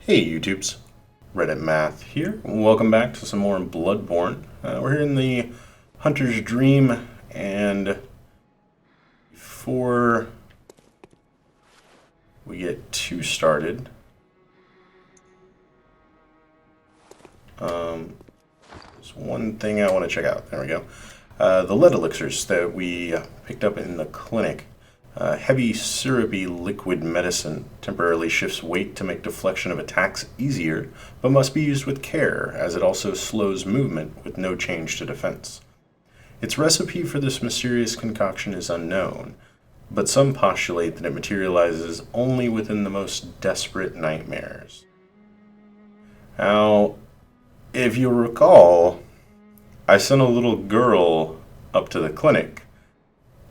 Hey YouTubes, Reddit Math here. Welcome back to some more Bloodborne. We're here in the Hunter's Dream, and before we get too started, there's one thing I want to check out. There we go. The lead elixirs that we picked up in the clinic. Heavy, syrupy liquid medicine temporarily shifts weight to make deflection of attacks easier, but must be used with care, as it also slows movement with no change to defense. Its recipe for this mysterious concoction is unknown, but some postulate that it materializes only within the most desperate nightmares. Now, if you recall, I sent a little girl up to the clinic,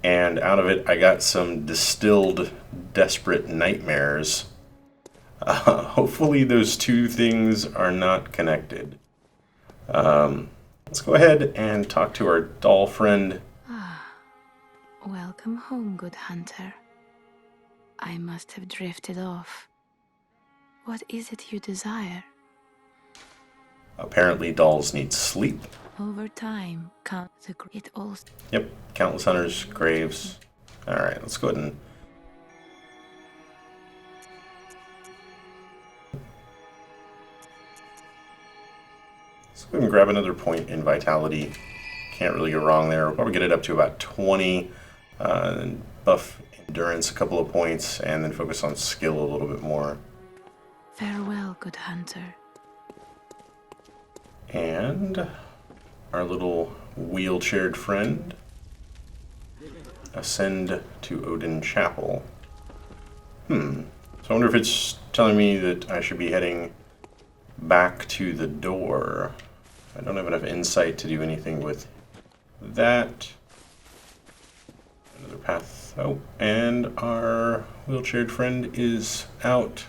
and out of it I got some distilled desperate nightmares. Hopefully those two things are not connected. Let's go ahead and talk to our doll friend. Welcome home, good hunter. I must have drifted off. What is it you desire? Apparently dolls need sleep. Over time, it also... Yep, countless hunters' graves. Alright, let's go ahead and... Let's go ahead and grab another point in vitality. Can't really go wrong there. We'll probably get it up to about 20. And buff endurance a couple of points, and then focus on skill a little bit more. Farewell, good hunter. And our little wheelchaired friend, ascend to Odin Chapel. So I wonder if it's telling me that I should be heading back to the door. I don't have enough insight to do anything with that. Another path. Oh, and our wheelchaired friend is out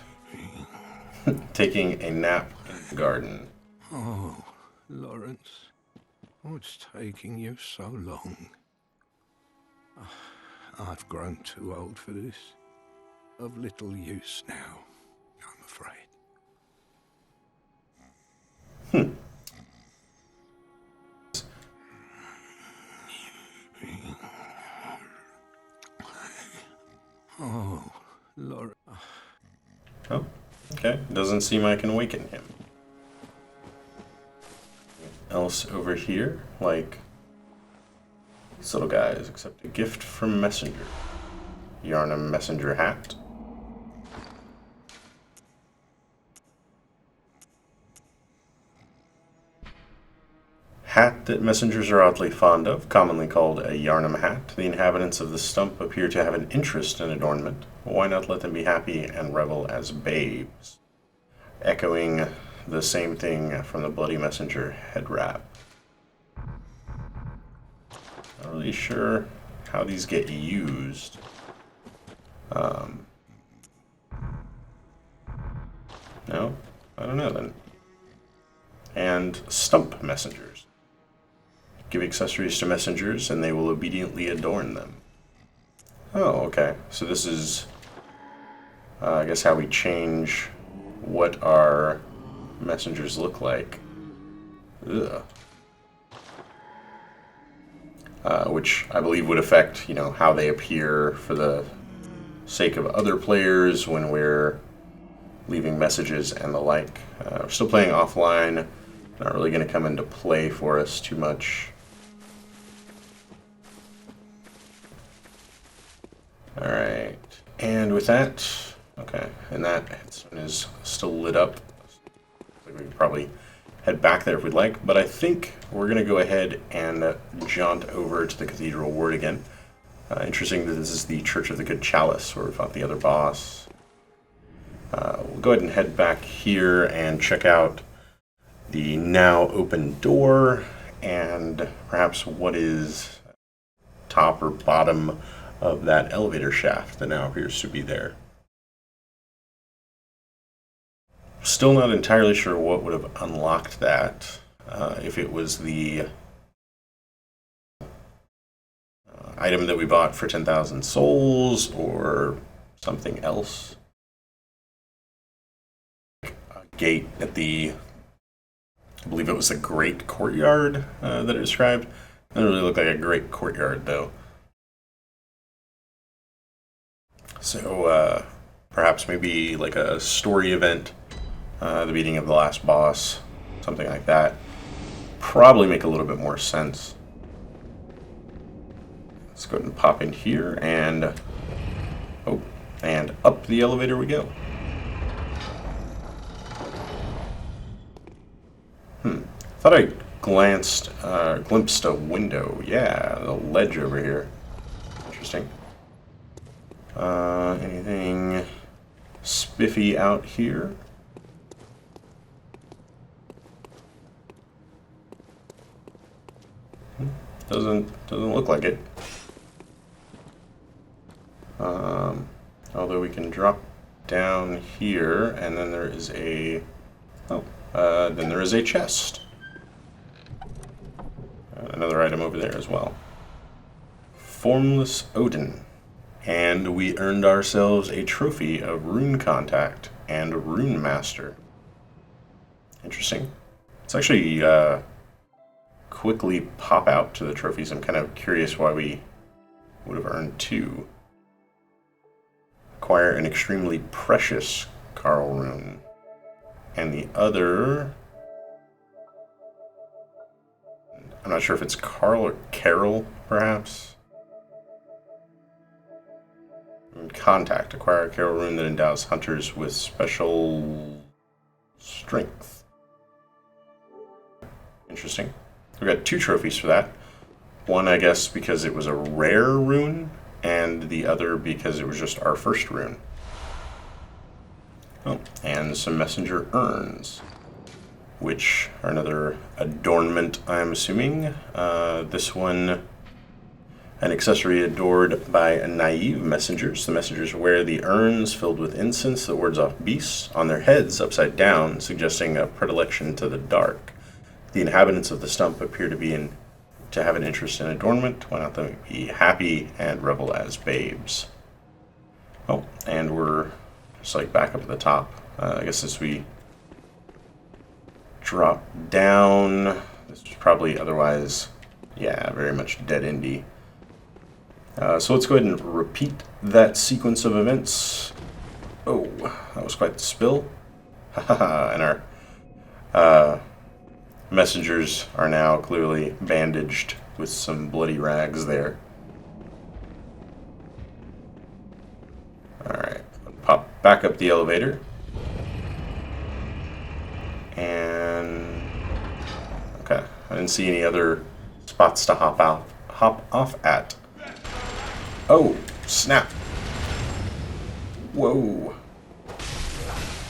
taking a nap in the garden. Oh, Lawrence, what's taking you so long? I've grown too old for this. Of little use now, I'm afraid. Oh, Lawrence. Oh, okay. Doesn't seem I can awaken him. Else over here, like these little guys, except a gift from Messenger. Yarnum Messenger hat. Hat that messengers are oddly fond of, commonly called a Yarnum hat. The inhabitants of the stump appear to have an interest in adornment. Why not let them be happy and revel as babes? Echoing the same thing from the Bloody Messenger head wrap. Not really sure how these get used. No? I don't know then. And stump messengers. Give accessories to messengers and they will obediently adorn them. Oh, okay. So this is, I guess, how we change what our messengers look like. Ugh. Which I believe would affect, how they appear for the sake of other players when we're leaving messages and the like. We're still playing offline. Not really going to come into play for us too much. Alright. And with that, okay, and that headstone is still lit up. We could probably head back there if we'd like, but I think we're going to go ahead and jaunt over to the Cathedral Ward again. Interesting that this is the Church of the Good Chalice, where we fought the other boss. We'll go ahead and head back here and check out the now open door, and perhaps what is top or bottom of that elevator shaft that now appears to be there. Still not entirely sure what would have unlocked that, if it was the item that we bought for 10,000 souls or something else. gate at the, I believe it was the Great Courtyard that it described. It doesn't really look like a great courtyard, though. So, perhaps maybe like a story event, the beating of the last boss, something like that. Probably make a little bit more sense. Let's go ahead and pop in here, and oh, and up the elevator we go. Thought I glimpsed a window. Yeah, the ledge over here. Interesting. Anything spiffy out here? Doesn't look like it. Although we can drop down here, and then there is a then there is a chest. Another item over there as well. Formless Odin. And we earned ourselves a trophy of Rune Contact and Rune Master. Interesting. It's actually quickly pop out to the trophies. I'm kind of curious why we would have earned 2. Acquire an extremely precious Carl rune. And the other, I'm not sure if it's Carl or Carol, perhaps. Contact. Acquire a Carol rune that endows hunters with special strength. Interesting. We got 2 trophies for that. One, I guess, because it was a rare rune, and the other because it was just our first rune. Oh, and some messenger urns, which are another adornment, I'm assuming. This one, an accessory adored by naive messengers. The messengers wear the urns filled with incense that wards off beasts on their heads upside down, suggesting a predilection to the dark. The inhabitants of the stump appear to have an interest in adornment. Why not them be happy and revel as babes? Oh, and we're just like back up at the top. I guess as we drop down, this was probably otherwise, yeah, very much dead-endy. So let's go ahead and repeat that sequence of events. Oh, that was quite the spill. And our messengers are now clearly bandaged with some bloody rags there. Alright, pop back up the elevator. And okay, I didn't see any other spots to hop off at. Oh, snap. Whoa.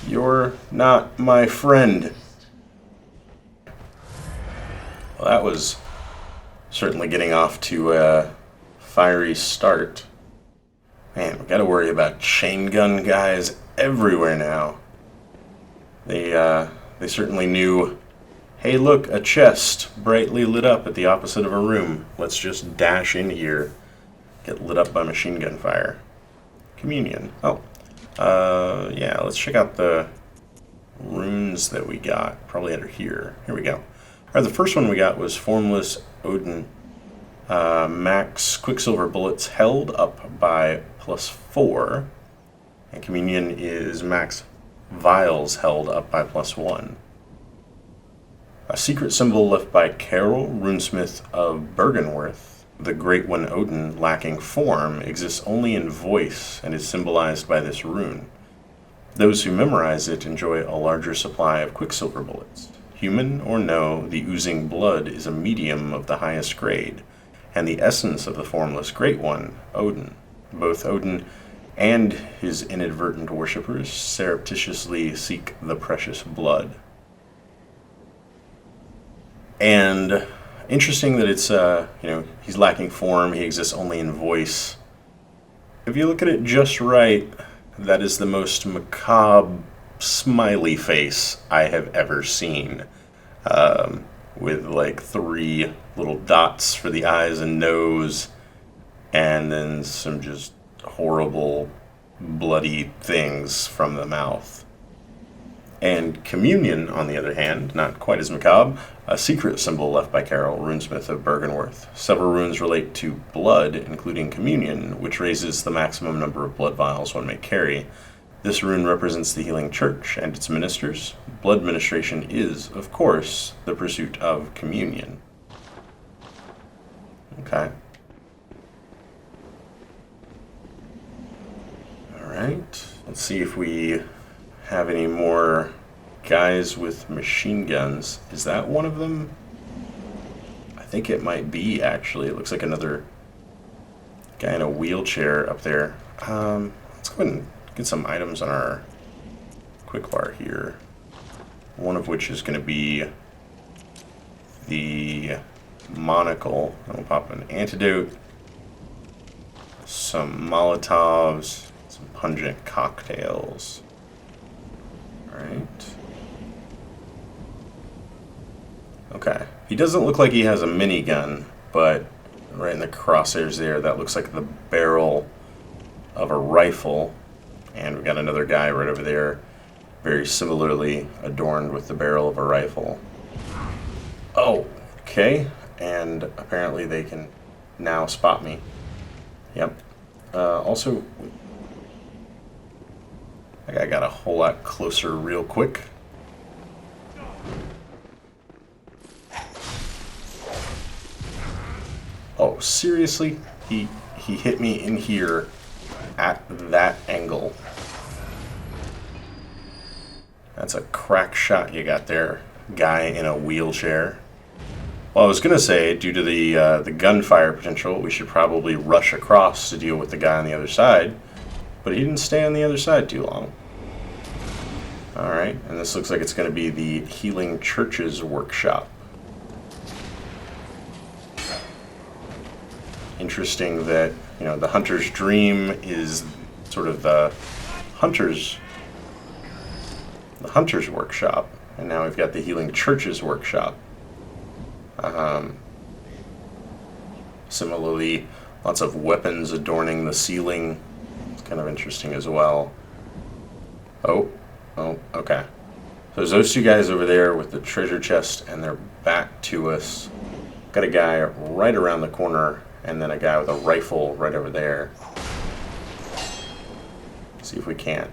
You're not my friend. Well, that was certainly getting off to a fiery start. Man, we gotta worry about chain gun guys everywhere now. They certainly knew, hey look, a chest brightly lit up at the opposite of a room. Let's just dash in here. Get lit up by machine gun fire. Communion. Oh. Yeah, let's check out the runes that we got. Probably under here. Here we go. Alright, the first one we got was Formless Odin. Max Quicksilver bullets held up by +4. And Communion is max vials held up by +1. A secret symbol left by Carol, runesmith of Bergenworth. The Great One Odin, lacking form, exists only in voice and is symbolized by this rune. Those who memorize it enjoy a larger supply of Quicksilver bullets. Human or no, the oozing blood is a medium of the highest grade, and the essence of the formless Great One, Odin. Both Odin and his inadvertent worshippers surreptitiously seek the precious blood. And interesting that it's, he's lacking form, he exists only in voice. If you look at it just right, that is the most macabre smiley face I have ever seen. With like 3 little dots for the eyes and nose, and then some just horrible, bloody things from the mouth. And communion, on the other hand, not quite as macabre, a secret symbol left by Carol, runesmith of Bergenworth. Several runes relate to blood, including communion, which raises the maximum number of blood vials one may carry. This rune represents the healing church and its ministers. Blood ministration is, of course, the pursuit of communion. Okay. Alright, let's see if we have any more guys with machine guns. Is that one of them? I think it might be, actually. It looks like another guy in a wheelchair up there. Let's go ahead and get some items on our quick bar here. One of which is going to be the monocle. And we'll pop an antidote, some Molotovs, some pungent cocktails. Alright. Okay. He doesn't look like he has a minigun, but right in the crosshairs there, that looks like the barrel of a rifle. And we've got another guy right over there, very similarly adorned with the barrel of a rifle. Oh, okay. And apparently they can now spot me. Yep. Also, I got a whole lot closer real quick. Oh, seriously? He hit me in here at that angle. That's a crack shot you got there, guy in a wheelchair. Well, I was gonna say, due to the gunfire potential, we should probably rush across to deal with the guy on the other side. But he didn't stay on the other side too long. Alright, and this looks like it's going to be the Healing Church's workshop. Interesting that, you know, the Hunter's Dream is sort of the Hunter's workshop, and now we've got the Healing Church's workshop. Similarly, lots of weapons adorning the ceiling. It's kind of interesting as well. Oh, okay. So there's those two guys over there with the treasure chest, and they're back to us. Got a guy right around the corner, and then a guy with a rifle right over there. See if we can't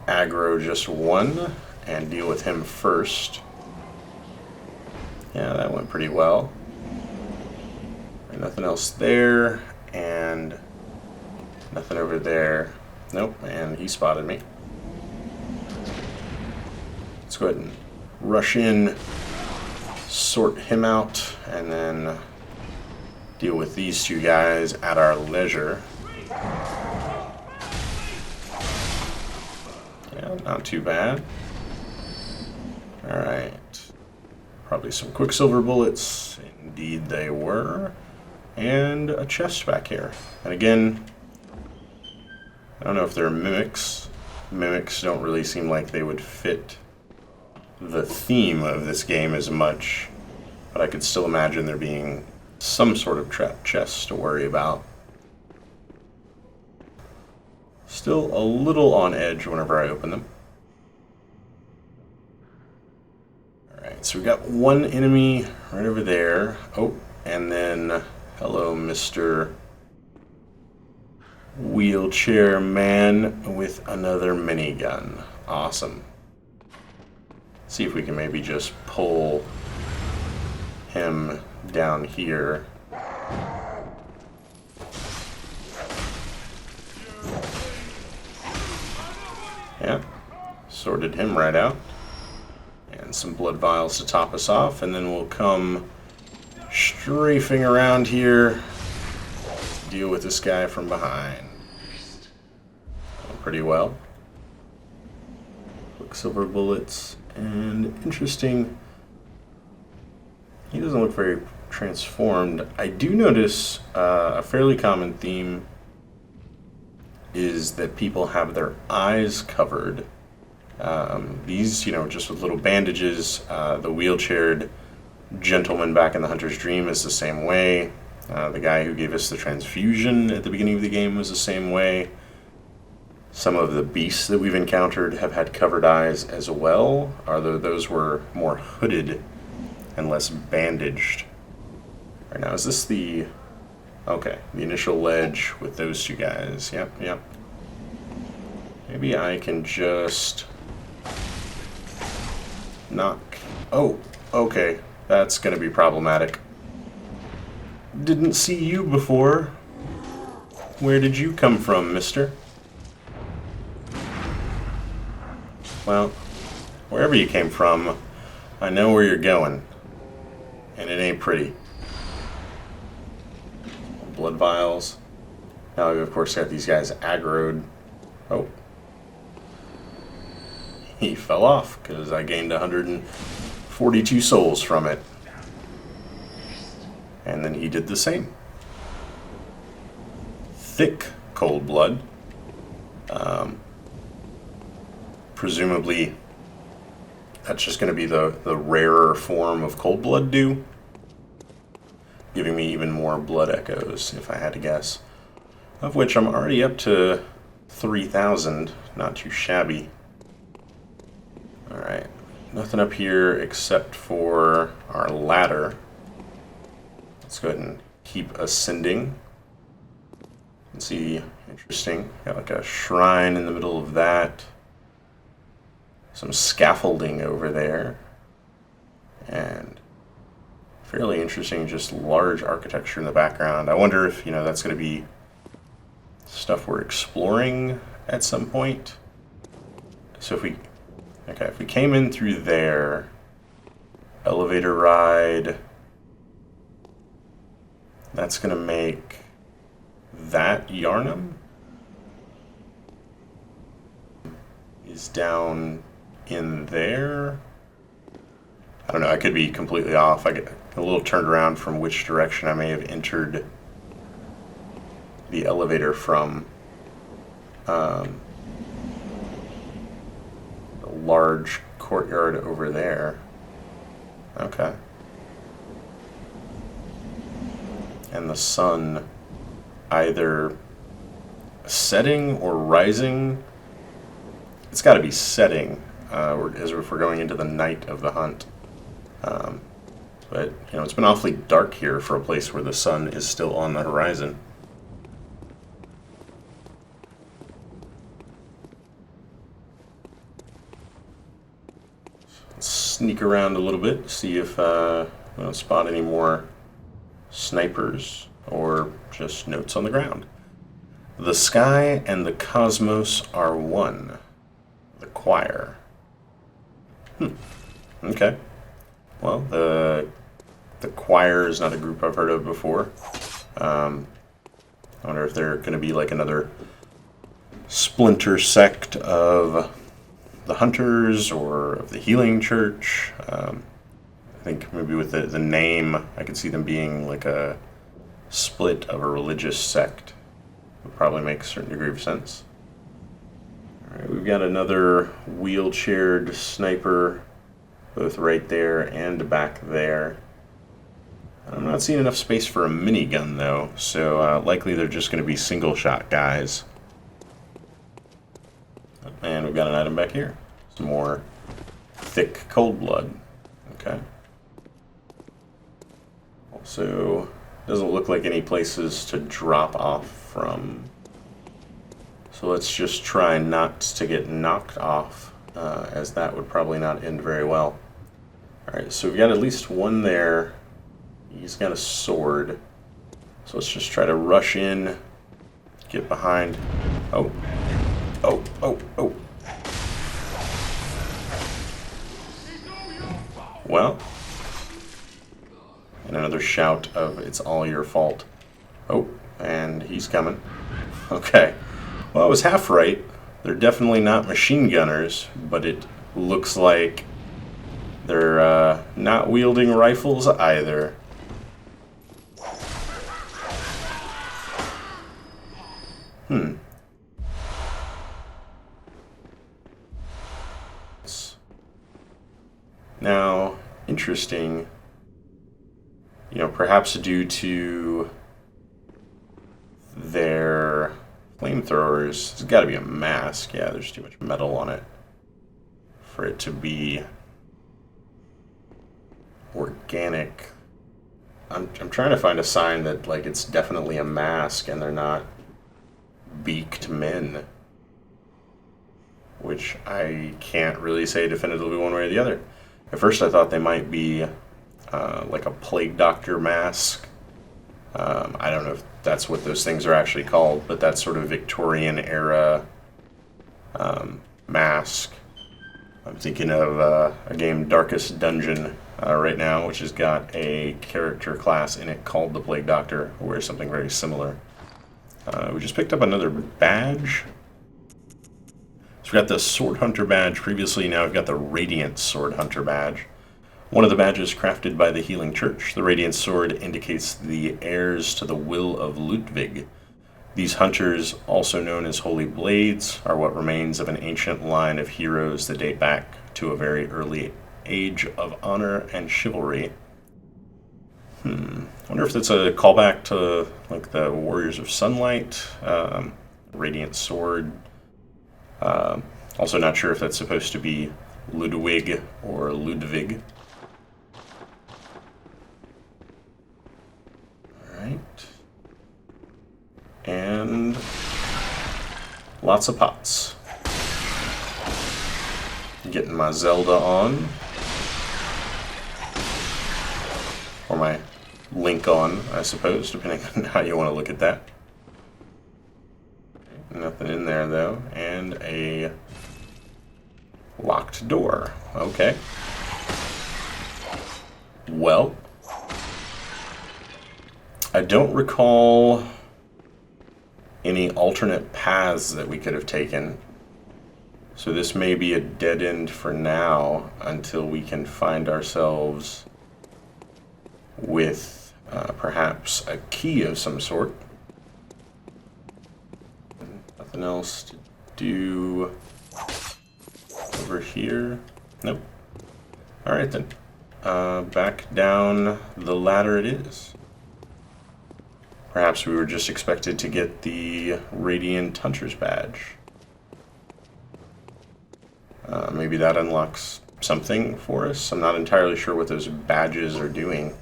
aggro just one and deal with him first. Yeah, that went pretty well. And nothing else there, and nothing over there. Nope, and he spotted me. Let's go ahead and rush in, sort him out, and then deal with these two guys at our leisure. Yeah, not too bad. Alright. Probably some Quicksilver bullets. Indeed they were. And a chest back here. And again, I don't know if they're mimics. Mimics don't really seem like they would fit the theme of this game as much, but I could still imagine there being some sort of trap chest to worry about. Still a little on edge whenever I open them. Alright, so we got one enemy right over there. Oh, and then, hello, Mr. Wheelchair Man with another minigun. Awesome. See if we can maybe just pull him down here. Yeah, sorted him right out. And some blood vials to top us off, and then we'll come strafing around here to deal with this guy from behind. Pretty well. Quicksilver bullets, and interesting, he doesn't look very transformed. I do notice a fairly common theme is that people have their eyes covered. These, you know, just with little bandages. The wheelchaired gentleman back in the Hunter's Dream is the same way. The guy who gave us the transfusion at the beginning of the game was the same way. some of the beasts that we've encountered have had covered eyes as well, although those were more hooded and less bandaged. Alright, now is this the... Okay, the initial ledge with those two guys. Yep, yep. Maybe I can just... knock... Oh, okay. That's gonna be problematic. Didn't see you before. Where did you come from, mister? Well, wherever you came from, I know where you're going. And it ain't pretty. Blood vials. Now we've of course got these guys aggroed. Oh. He fell off because I gained 142 souls from it. And then he did the same. Thick cold blood. Presumably that's just going to be the rarer form of cold blood dew. Giving me even more blood echoes, if I had to guess. Of which I'm already up to 3,000. Not too shabby. Alright. Nothing up here except for our ladder. Let's go ahead and keep ascending. You can see, interesting. Got like a shrine in the middle of that. Some scaffolding over there. And fairly interesting, just large architecture in the background. I wonder if, that's going to be stuff we're exploring at some point. So if we came in through there, elevator ride, that's going to make that Yarnum is down in there. I don't know, I could be completely off. I get a little turned around from which direction I may have entered the elevator from. The large courtyard over there. Okay. And the sun either setting or rising. It's got to be setting, as if we're going into the night of the hunt. But, it's been awfully dark here for a place where the sun is still on the horizon. Let's sneak around a little bit, see if we don't spot any more snipers or just notes on the ground. The sky and the cosmos are one. The choir. Okay. Well, the choir is not a group I've heard of before. I wonder if they're going to be like another splinter sect of the Hunters or of the Healing Church. I think maybe with the name, I could see them being like a split of a religious sect. Would probably make a certain degree of sense. Alright, we've got another wheelchaired sniper, both right there and back there. I'm not seeing enough space for a minigun though, so likely they're just going to be single shot guys. And we've got an item back here. Some more thick cold blood. Okay. Also, doesn't look like any places to drop off from. So let's just try not to get knocked off, as that would probably not end very well. Alright, so we've got at least one there. He's got a sword. So let's just try to rush in, get behind. Oh. Oh, oh, oh. Well. And another shout of, "It's all your fault." Oh, and he's coming. Okay. Well, I was half right. They're definitely not machine gunners, but it looks like they're not wielding rifles either. Now, interesting, perhaps due to their Flamethrowers. There's got to be a mask. Yeah, there's too much metal on it for it to be organic. I'm trying to find a sign that, like, it's definitely a mask and they're not beaked men, which I can't really say definitively one way or the other. At first I thought they might be like a plague doctor mask. I don't know if that's what those things are actually called, but that sort of Victorian era mask. I'm thinking of a game, Darkest Dungeon, right now, which has got a character class in it called the Plague Doctor, who wears something very similar. We just picked up another badge. So we've got the Sword Hunter badge previously, now we've got the Radiant Sword Hunter badge. One of the badges crafted by the Healing Church. The Radiant Sword indicates the heirs to the will of Ludwig. These hunters, also known as Holy Blades, are what remains of an ancient line of heroes that date back to a very early age of honor and chivalry. I wonder if that's a callback to, like, the Warriors of Sunlight, Radiant Sword. Also not sure if that's supposed to be Ludwig or Ludwig. Alright. And lots of pots. Getting my Zelda on. Or my Link on, I suppose, depending on how you want to look at that. Nothing in there, though. And a locked door. Okay. Well, I don't recall any alternate paths that we could have taken. So this may be a dead end for now until we can find ourselves with perhaps a key of some sort. Nothing else to do over here. Nope. Alright then. Back down the ladder it is. Perhaps we were just expected to get the Radiant Hunter's badge. Maybe that unlocks something for us. I'm not entirely sure what those badges are doing.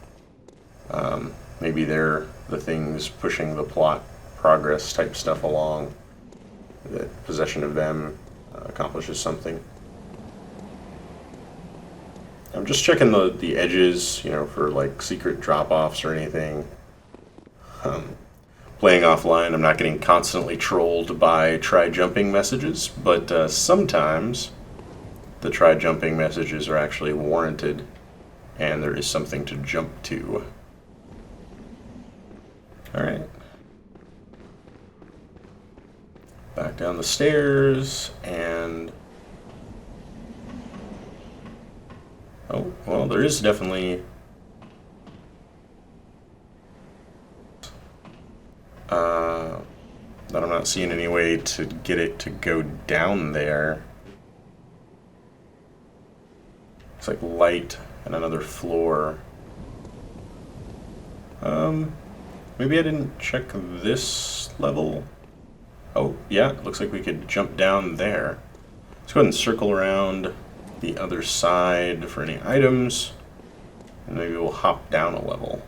Maybe they're the things pushing the plot progress type stuff along. That possession of them accomplishes something. I'm just checking the edges, you know, for like secret drop-offs or anything. Playing offline, I'm not getting constantly trolled by try jumping messages, but sometimes the try jumping messages are actually warranted and there is something to jump to. Alright. Back down the stairs, and... oh, well, there is definitely... but I'm not seeing any way to get it to go down there. It's like light and another floor. Maybe I didn't check this level. Oh, yeah, it looks like we could jump down there. Let's go ahead and circle around the other side for any items. And maybe we'll hop down a level.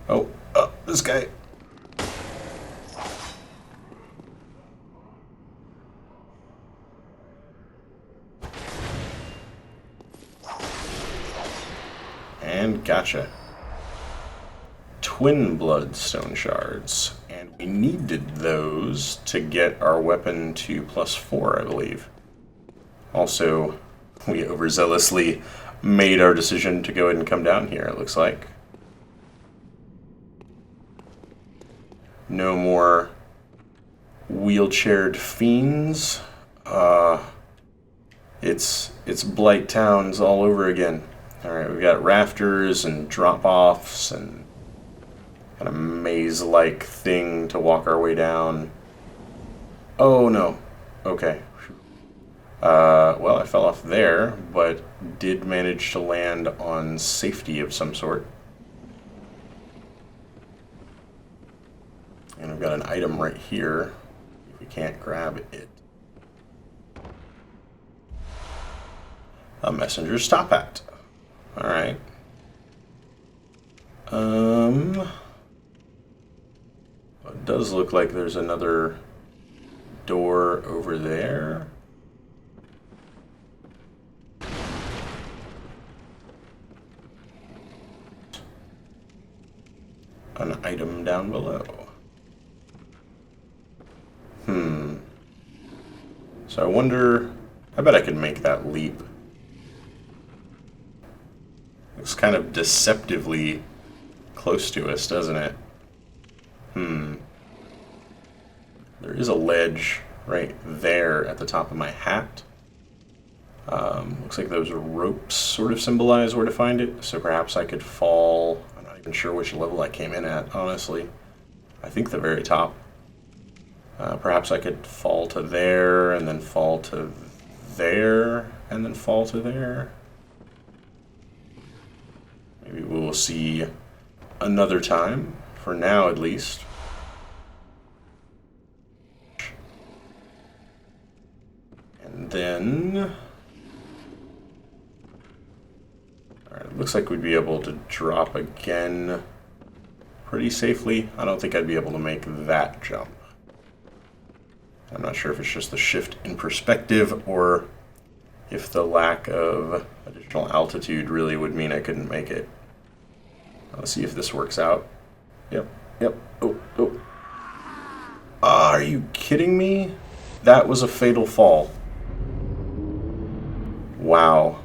Oh, this guy. And gotcha. Twin bloodstone shards. And we needed those to get our weapon to +4, I believe. Also, we overzealously made our decision to go ahead and come down here, it looks like. No more wheelchaired fiends. It's Blight Towns all over again. Alright, we've got rafters and drop-offs and kind of maze-like thing to walk our way down. Oh no. Okay. Well, I fell off there, but did manage to land on safety of some sort. And we've got an item right here. If we can't grab it. A messenger stop hat. Alright. It does look like there's another door over there. An item down below. So I wonder, I bet I could make that leap. Looks kind of deceptively close to us, doesn't it? There is a ledge right there at the top of my hat. Looks like those ropes sort of symbolize where to find it, so perhaps I could fall. I'm not even sure which level I came in at, honestly. I think the very top. Perhaps I could fall to there, and then fall to there, and then fall to there. Maybe we will see another time, for now at least. And then... Alright, it looks like we'd be able to drop again pretty safely. I don't think I'd be able to make that jump. I'm not sure if it's just the shift in perspective or if the lack of additional altitude really would mean I couldn't make it. Let's see if this works out. Yep. Oh. Ah, are you kidding me? That was a fatal fall. Wow.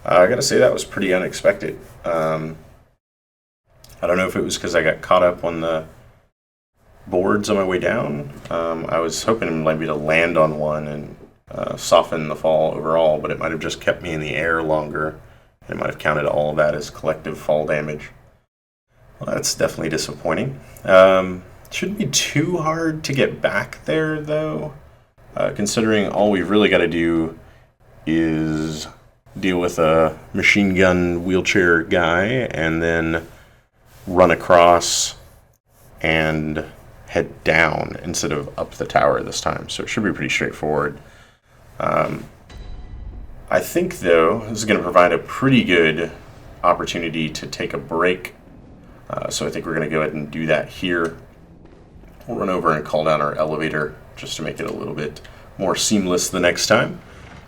I gotta say that was pretty unexpected. I don't know if it was because I got caught up on the boards on my way down. I was hoping maybe to land on one and soften the fall overall, but it might have just kept me in the air longer. It might have counted all of that as collective fall damage. Well, that's definitely disappointing. Shouldn't be too hard to get back there, though, considering all we've really got to do is deal with a machine gun wheelchair guy and then run across and head down instead of up the tower this time. So it should be pretty straightforward. I think, though, this is going to provide a pretty good opportunity to take a break. So I think we're going to go ahead and do that here. We'll run over and call down our elevator just to make it a little bit more seamless the next time.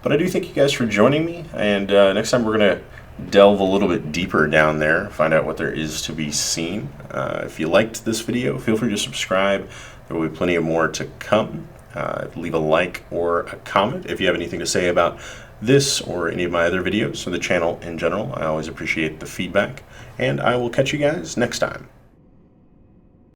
But I do thank you guys for joining me, and next time we're going to delve a little bit deeper down there, find out what there is to be seen. If you liked this video, feel free to subscribe. There will be plenty of more to come. Leave a like or a comment if you have anything to say about this or any of my other videos or the channel in general. I always appreciate the feedback, and I will catch you guys next time.